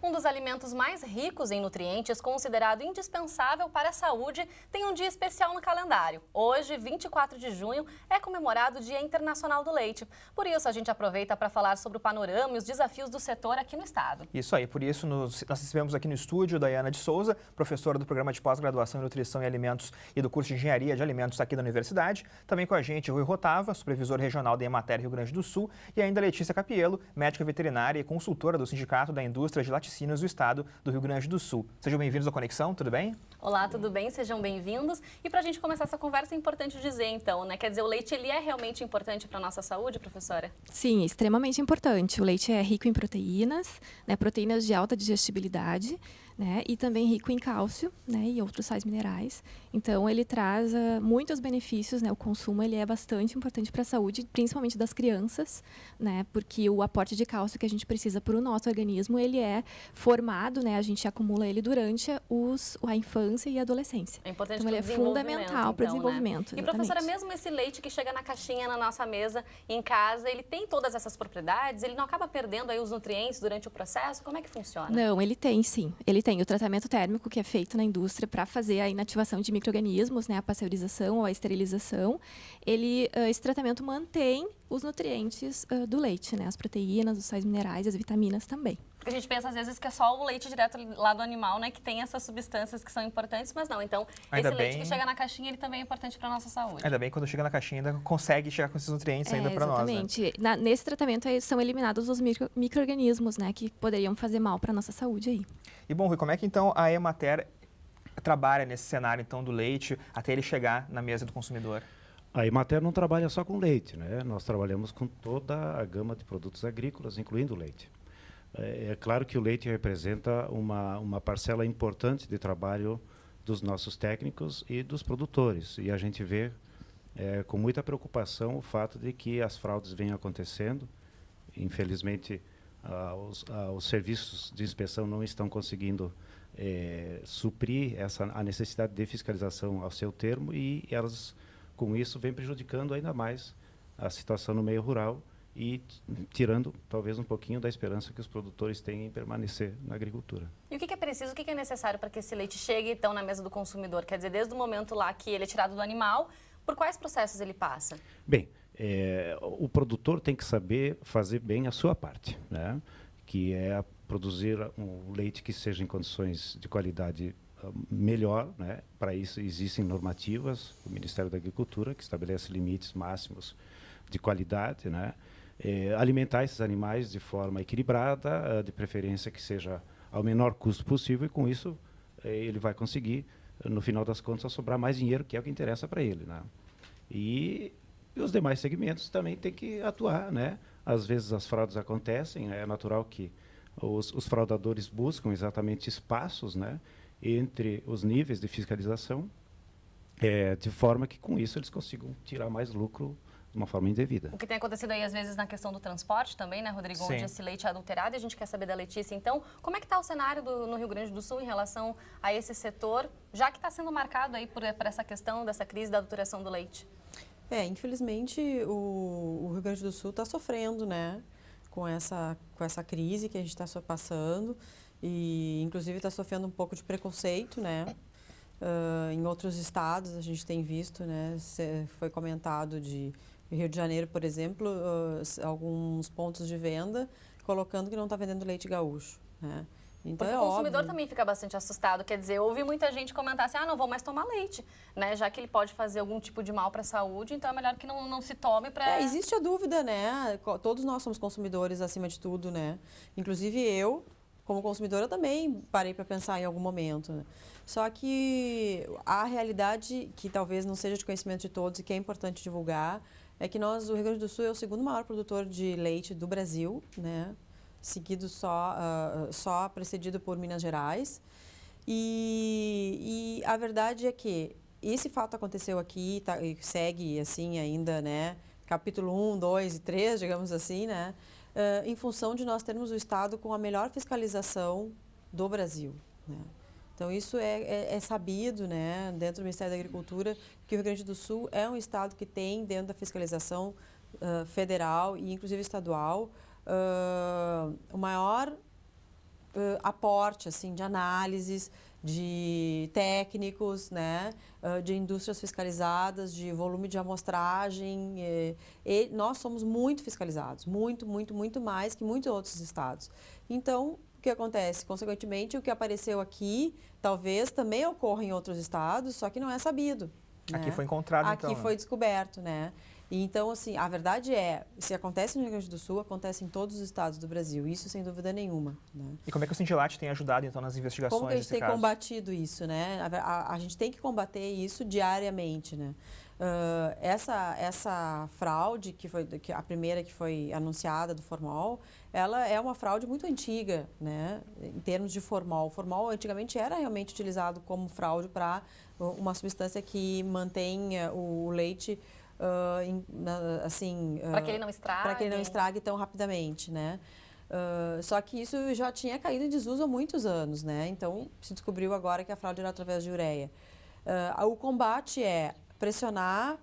Um dos alimentos mais ricos em nutrientes, considerado indispensável para a saúde, tem um dia especial no calendário. Hoje, 24 de junho, é comemorado o Dia Internacional do Leite. Por isso, a gente aproveita para falar sobre o panorama e os desafios do setor aqui no estado. Isso aí, por isso nós recebemos aqui no estúdio Daiana de Souza, professora do Programa de Pós-Graduação em Nutrição e Alimentos e do curso de Engenharia de Alimentos aqui da Universidade. Também com a gente, Rui Rotava, supervisor regional da Emater Rio Grande do Sul, e ainda Letícia Capielo, médica veterinária e consultora do Sindicato da Indústria de Laticínios do Estado do Rio Grande do Sul. Sejam bem-vindos ao Conexão, tudo bem? Olá, tudo bem? Sejam bem-vindos. E para a gente começar essa conversa, é importante dizer, então, né? Quer dizer, o leite, ele é realmente importante para a nossa saúde, professora? Sim, extremamente importante. O leite é rico em proteínas, né, proteínas de alta digestibilidade, né, e também rico em cálcio, né, e outros sais minerais. Então, ele traz muitos benefícios, né, o consumo ele é bastante importante para a saúde, principalmente das crianças, né, porque o aporte de cálcio que a gente precisa para o nosso organismo, ele é formado, né, a gente acumula ele durante a infância e a adolescência. É importante então, ele é fundamental para o desenvolvimento. Né? E, professora, mesmo esse leite que chega na caixinha na nossa mesa em casa, ele tem todas essas propriedades? Ele não acaba perdendo aí os nutrientes durante o processo? Como é que funciona? Não, ele tem sim. Ele tem o tratamento térmico que é feito na indústria para fazer a inativação de micro-organismos, né, a pasteurização ou a esterilização. Esse tratamento mantém os nutrientes do leite, né, as proteínas, os sais minerais, as vitaminas também. Porque a gente pensa às vezes que é só o leite direto lá do animal, né, que tem essas substâncias que são importantes, mas não. Então, esse leite que chega na caixinha, ele também é importante para a nossa saúde. Ainda bem, quando chega na caixinha, ainda consegue chegar com esses nutrientes ainda para nós. Exatamente. Né? Nesse tratamento são eliminados os micro-organismos, né, que poderiam fazer mal para a nossa saúde aí. E bom, Rui, como é que então a Emater trabalha nesse cenário então do leite até ele chegar na mesa do consumidor? A Emater não trabalha só com leite, né? Nós trabalhamos com toda a gama de produtos agrícolas, incluindo o leite. É claro que o leite representa uma parcela importante de trabalho dos nossos técnicos e dos produtores. E a gente vê com muita preocupação o fato de que as fraudes vêm acontecendo. Infelizmente, os serviços de inspeção não estão conseguindo suprir a necessidade de fiscalização ao seu termo e elas, com isso, vêm prejudicando ainda mais a situação no meio rural e tirando talvez um pouquinho da esperança que os produtores têm em permanecer na agricultura. E o que é preciso, o que é necessário para que esse leite chegue então na mesa do consumidor? Quer dizer, desde o momento lá que ele é tirado do animal, por quais processos ele passa? Bem, o produtor tem que saber fazer bem a sua parte, né? Que é produzir um leite que seja em condições de qualidade melhor, né? Para isso existem normativas do Ministério da Agricultura que estabelece limites máximos de qualidade, né? Alimentar esses animais de forma equilibrada, de preferência que seja ao menor custo possível e com isso ele vai conseguir, no final das contas, sobrar mais dinheiro, que é o que interessa para ele, né? E os demais segmentos também têm que atuar, né? Às vezes as fraudes acontecem, é natural que os fraudadores buscam exatamente espaços, né, entre os níveis de fiscalização, de forma que com isso eles consigam tirar mais lucro de uma forma indevida. O que tem acontecido aí às vezes na questão do transporte também, né, Rodrigo? Sim. Onde esse leite é adulterado, e a gente quer saber da Letícia. Então, como é que está o cenário no Rio Grande do Sul em relação a esse setor, já que está sendo marcado aí por essa questão dessa crise da adulteração do leite? Infelizmente o Rio Grande do Sul está sofrendo, né, com essa crise que a gente está passando e inclusive está sofrendo um pouco de preconceito, né? Em outros estados a gente tem visto, né, foi comentado de Rio de Janeiro, por exemplo, alguns pontos de venda colocando que não está vendendo leite gaúcho, né? Então, porque o consumidor também fica bastante assustado, quer dizer, eu ouvi muita gente comentar assim, não vou mais tomar leite, né, já que ele pode fazer algum tipo de mal para a saúde, então é melhor que não se tome para... Existe a dúvida, né, todos nós somos consumidores acima de tudo, né, inclusive eu, como consumidora, também parei para pensar em algum momento, né? Só que a realidade, que talvez não seja de conhecimento de todos e que é importante divulgar, é que o Rio Grande do Sul é o segundo maior produtor de leite do Brasil, né? Seguido só precedido por Minas Gerais. E a verdade é que esse fato aconteceu aqui e segue assim ainda, né? Capítulo 1, 2 e 3, digamos assim, né? Em função de nós termos o estado com a melhor fiscalização do Brasil, né? Então, isso é sabido, né, dentro do Ministério da Agricultura, que o Rio Grande do Sul é um estado que tem, dentro da fiscalização federal e inclusive estadual, o maior aporte assim, de análises, de técnicos, né, de indústrias fiscalizadas, de volume de amostragem. E nós somos muito fiscalizados, muito mais que muitos outros estados. Então, o que acontece? Consequentemente, o que apareceu aqui, talvez também ocorra em outros estados, só que não é sabido. Aqui né? foi encontrado, Aqui então. foi descoberto, né? E então, assim, a verdade é, se acontece no Rio Grande do Sul, acontece em todos os estados do Brasil. Isso, sem dúvida nenhuma. Né? E como é que o Sindilat tem ajudado, então, nas investigações Como que a gente desse tem caso? combatido isso, né? A gente tem que combater isso diariamente, né? Essa fraude, que a primeira que foi anunciada do formol, ela é uma fraude muito antiga, né? Em termos de formol. O formol antigamente era realmente utilizado como fraude para uma substância que mantém o leite assim... Para que ele não estrague. Para que ele não estrague tão rapidamente, né? Só que isso já tinha caído em desuso há muitos anos, né? Então, se descobriu agora que a fraude era através de ureia. O combate é pressionar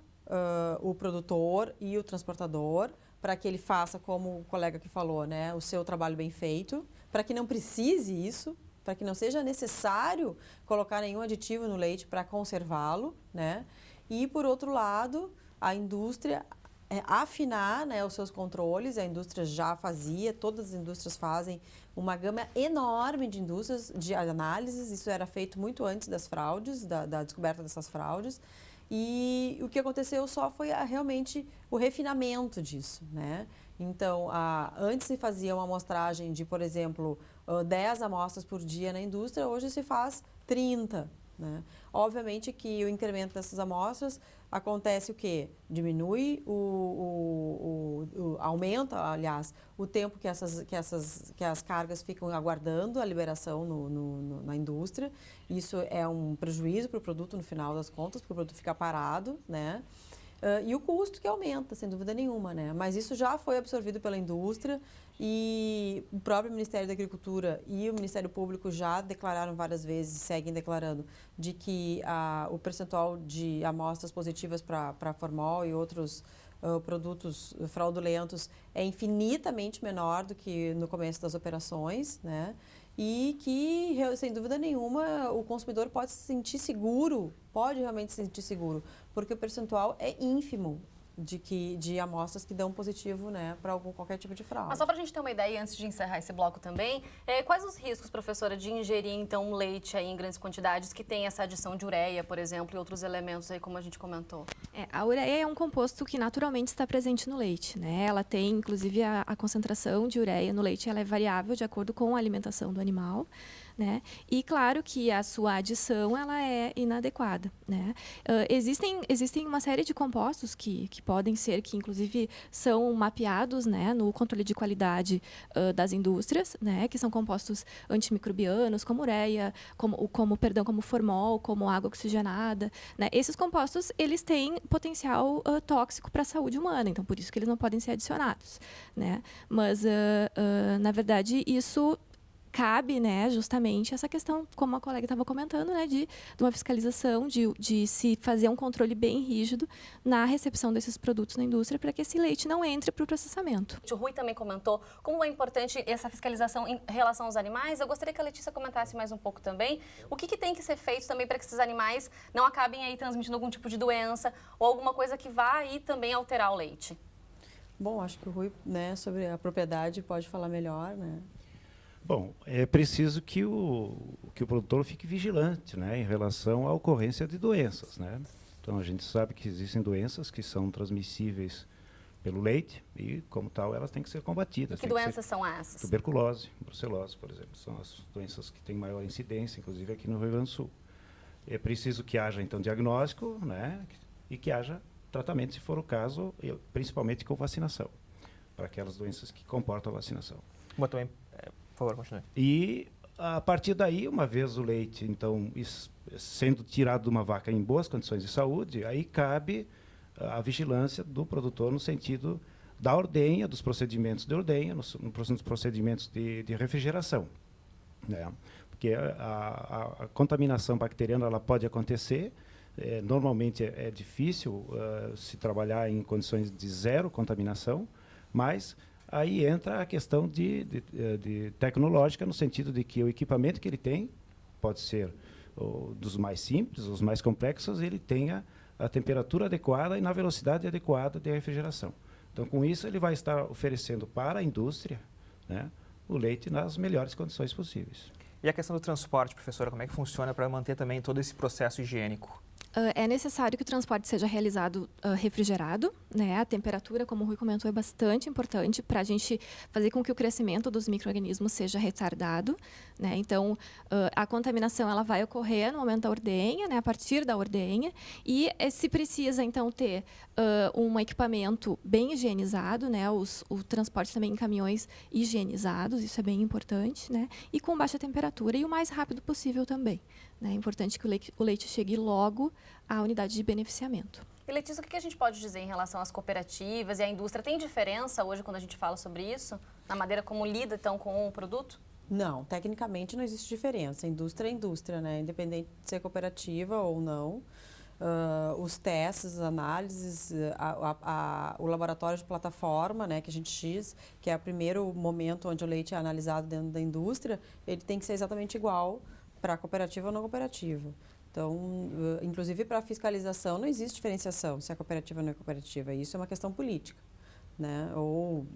o produtor e o transportador para que ele faça, como o colega que falou, né, o seu trabalho bem feito, para que não precise isso, para que não seja necessário colocar nenhum aditivo no leite para conservá-lo, né? E, por outro lado, a indústria afinar, né, os seus controles. A indústria já fazia, todas as indústrias fazem uma gama enorme de indústrias de análises. Isso era feito muito antes das fraudes, da descoberta dessas fraudes. E o que aconteceu só foi realmente o refinamento disso, né? Então, antes se fazia uma amostragem de, por exemplo, 10 amostras por dia na indústria, hoje se faz 30. Né? Obviamente que o incremento dessas amostras acontece o quê? Diminui, aumenta, aliás, o tempo que as cargas ficam aguardando a liberação na indústria. Isso é um prejuízo para o produto no final das contas, porque o produto fica parado, né? E o custo que aumenta, sem dúvida nenhuma, né? Mas isso já foi absorvido pela indústria e o próprio Ministério da Agricultura e o Ministério Público já declararam várias vezes, seguem declarando, de que o percentual de amostras positivas para formol e outros produtos fraudulentos é infinitamente menor do que no começo das operações, né? E que, sem dúvida nenhuma, o consumidor pode se sentir seguro, pode realmente se sentir seguro, porque o percentual é ínfimo de amostras que dão positivo, né, para qualquer tipo de fraude. Mas só para a gente ter uma ideia, antes de encerrar esse bloco também, quais os riscos, professora, de ingerir, então, leite aí em grandes quantidades que tem essa adição de ureia, por exemplo, e outros elementos aí, como a gente comentou? A ureia é um composto que naturalmente está presente no leite, né? Ela tem, inclusive, a concentração de ureia no leite, ela é variável de acordo com a alimentação do animal, né? E claro que a sua adição ela é inadequada, né? Existem uma série de compostos que podem ser, que inclusive são mapeados, né, no controle de qualidade das indústrias, né, que são compostos antimicrobianos, como ureia, como formol, como água oxigenada, né? Esses compostos eles têm potencial tóxico para a saúde humana, então por isso que eles não podem ser adicionados, né? Mas na verdade isso cabe, né, justamente essa questão, como a colega estava comentando, né, de uma fiscalização, de se fazer um controle bem rígido na recepção desses produtos na indústria para que esse leite não entre para o processamento. O Rui também comentou como é importante essa fiscalização em relação aos animais. Eu gostaria que a Letícia comentasse mais um pouco também. O que tem que ser feito também para que esses animais não acabem aí transmitindo algum tipo de doença ou alguma coisa que vá aí também alterar o leite? Bom, acho que o Rui, né, sobre a propriedade pode falar melhor, né? Bom, é preciso que o produtor fique vigilante, né, em relação à ocorrência de doenças, né? Então, a gente sabe que existem doenças que são transmissíveis pelo leite e, como tal, elas têm que ser combatidas. Que doenças são essas? Tuberculose, brucelose, por exemplo, são as doenças que têm maior incidência, inclusive aqui no Rio Grande do Sul. É preciso que haja, então, diagnóstico, né, e que haja tratamento, se for o caso, principalmente com vacinação, para aquelas doenças que comportam a vacinação. Bom, também, por favor, continue. E, a partir daí, uma vez o leite, então, sendo tirado de uma vaca em boas condições de saúde, aí cabe a vigilância do produtor no sentido da ordenha, dos procedimentos de ordenha, nos procedimentos de refrigeração, né? Porque a contaminação bacteriana ela pode acontecer. Normalmente é difícil se trabalhar em condições de zero contaminação, mas Aí entra a questão de tecnológica, no sentido de que o equipamento que ele tem pode ser dos mais simples, os mais complexos, ele tenha a temperatura adequada e na velocidade adequada de refrigeração. Então, com isso, ele vai estar oferecendo para a indústria, né, o leite nas melhores condições possíveis. E a questão do transporte, professora, como é que funciona para manter também todo esse processo higiênico? É necessário que o transporte seja realizado refrigerado, né? A temperatura, como o Rui comentou, é bastante importante para a gente fazer com que o crescimento dos micro-organismos seja retardado, né? Então, a contaminação ela vai ocorrer no momento da ordenha, né? A partir da ordenha, e se precisa, então, ter um equipamento bem higienizado, né? O transporte também em caminhões higienizados, isso é bem importante, né? E com baixa temperatura e o mais rápido possível também. É importante que o leite chegue logo à unidade de beneficiamento. E Letícia, o que a gente pode dizer em relação às cooperativas e à indústria? Tem diferença hoje quando a gente fala sobre isso? Na maneira como lida, então, com o produto? Não, tecnicamente não existe diferença. Indústria é indústria, né? Independente de ser cooperativa ou não. Os testes, as análises, o laboratório de plataforma, né, que a gente diz, que é o primeiro momento onde o leite é analisado dentro da indústria, ele tem que ser exatamente igual para cooperativa ou não cooperativa. Então, inclusive para a fiscalização não existe diferenciação se é cooperativa ou não é cooperativa. Isso é uma questão política, né? Ou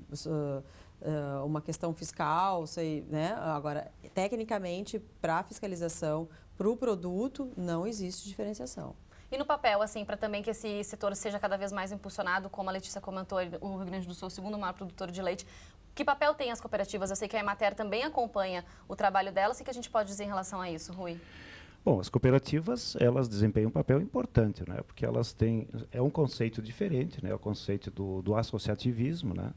uma questão fiscal, sei, né? Agora, tecnicamente, para a fiscalização, para o produto, não existe diferenciação. E no papel, assim, para também que esse setor seja cada vez mais impulsionado, como a Letícia comentou, o Rio Grande do Sul é o segundo maior produtor de leite. Que papel tem as cooperativas? Eu sei que a Emater também acompanha o trabalho delas. O que a gente pode dizer em relação a isso, Rui? Bom, as cooperativas, elas desempenham um papel importante, né? Porque elas têm... É um conceito diferente, né? É o conceito do associativismo, né?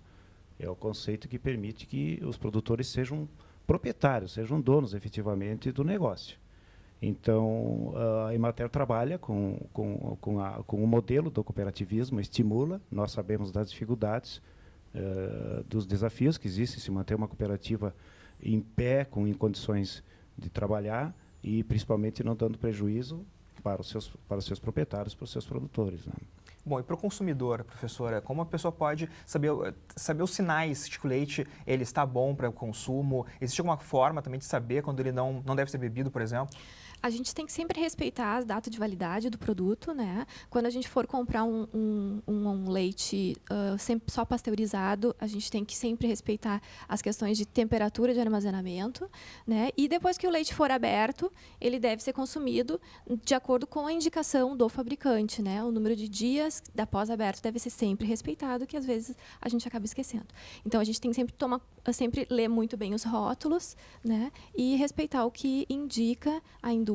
É o conceito que permite que os produtores sejam proprietários, sejam donos, efetivamente, do negócio. Então, a Emater trabalha com o modelo do cooperativismo, estimula, nós sabemos das dificuldades, dos desafios que existem se manter uma cooperativa em pé, em condições de trabalhar e principalmente não dando prejuízo para os seus proprietários, para os seus produtores, né? Bom, e para o consumidor, professora, como a pessoa pode saber os sinais de que o leite ele está bom para o consumo? Existe alguma forma também de saber quando ele não deve ser bebido, por exemplo? A gente tem que sempre respeitar as datas de validade do produto, né? Quando a gente for comprar um leite sempre só pasteurizado, a gente tem que sempre respeitar as questões de temperatura de armazenamento, né? E depois que o leite for aberto, ele deve ser consumido de acordo com a indicação do fabricante, né? O número de dias da pós-aberto deve ser sempre respeitado, que às vezes a gente acaba esquecendo. Então, a gente tem que sempre ler muito bem os rótulos, né? E respeitar o que indica a indústria,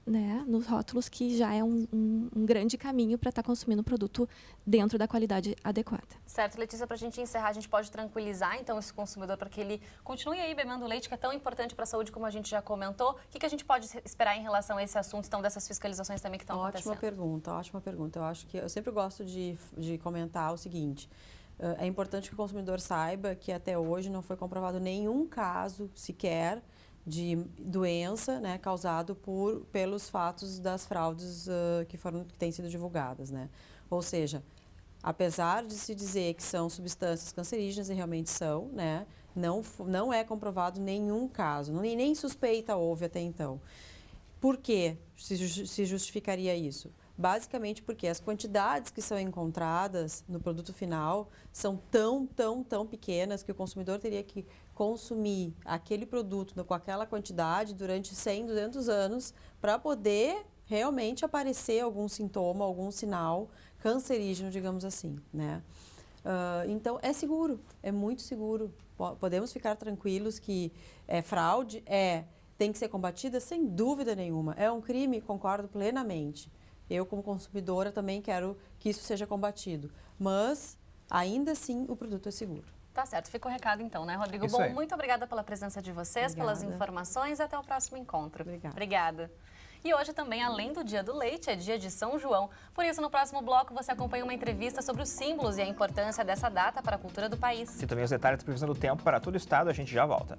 né? Nos rótulos, que já é um grande caminho para estar consumindo um produto dentro da qualidade adequada. Certo, Letícia, para a gente encerrar, a gente pode tranquilizar, então, esse consumidor para que ele continue aí bebendo leite, que é tão importante para a saúde, como a gente já comentou. O que a gente pode esperar em relação a esse assunto, então, dessas fiscalizações também que estão acontecendo? Ótima pergunta. Eu sempre gosto de comentar o seguinte: é importante que o consumidor saiba que até hoje não foi comprovado nenhum caso sequer de doença, né, causado pelos fatos das fraudes que têm sido divulgadas, né? Ou seja, apesar de se dizer que são substâncias cancerígenas, e realmente são, né, não é comprovado nenhum caso, nem suspeita houve até então. Por que se justificaria isso? Basicamente porque as quantidades que são encontradas no produto final são tão pequenas que o consumidor teria que consumir aquele produto com aquela quantidade durante 100, 200 anos para poder realmente aparecer algum sintoma, algum sinal cancerígeno, digamos assim, né? Então, é seguro, é muito seguro. Podemos ficar tranquilos que fraude tem que ser combatida sem dúvida nenhuma. É um crime, concordo plenamente. Eu, como consumidora, também quero que isso seja combatido. Mas, ainda assim, o produto é seguro. Tá certo, fica o recado então, né, Rodrigo? Isso Bom, aí. muito obrigada pela presença de vocês, Obrigada. pelas informações e até o próximo encontro. Obrigada. E hoje também, além do Dia do Leite, é dia de São João. Por isso, no próximo bloco, você acompanha uma entrevista sobre os símbolos e a importância dessa data para a cultura do país. E também os detalhes da previsão do tempo para todo o estado, a gente já volta.